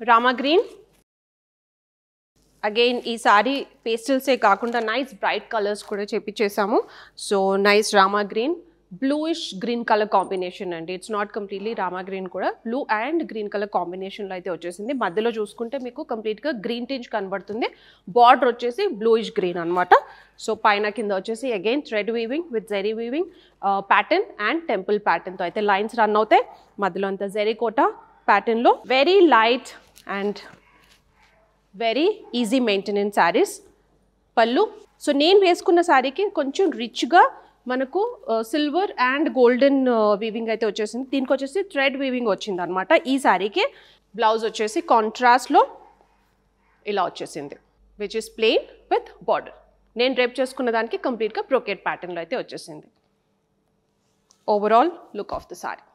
Rama green. Again ఈ సారీ పేస్టల్సే కాకుండా నైస్ బ్రైట్ కలర్స్ కూడా చేపించేసాము. So nice Rama green, bluish green colour combination అండి. It's not completely Rama green, కూడా బ్లూ అండ్ గ్రీన్ కలర్ కాంబినేషన్లో అయితే వచ్చేసింది. మధ్యలో చూసుకుంటే మీకు కంప్లీట్గా గ్రీన్ టింజ్ కనబడుతుంది. బార్డర్ వచ్చేసి బ్లూయిష్ గ్రీన్ అనమాట. సో పైన కింద వచ్చేసి again thread weaving with zari weaving pattern and temple ప్యాటర్న్తో అయితే లైన్స్ రన్ అవుతాయి. మధ్యలో అంతా జెరీ కోటా ప్యాటర్న్లో very light and very easy maintenance saris. పళ్ళు, సో నేను వేసుకున్న శారీకి కొంచెం రిచ్గా మనకు సిల్వర్ అండ్ గోల్డెన్ వీవింగ్ అయితే వచ్చేసింది. దీనికి వచ్చేసి థ్రెడ్ వీవింగ్ వచ్చింది అనమాట ఈ శారీకి. బ్లౌజ్ వచ్చేసి కాంట్రాస్ట్లో ఇలా వచ్చేసింది, which is plain with border. నేను డ్రేప్ చేసుకున్న దానికి కంప్లీట్గా బ్రోకెట్ ప్యాటర్న్లో అయితే వచ్చేసింది. Overall look of the sari.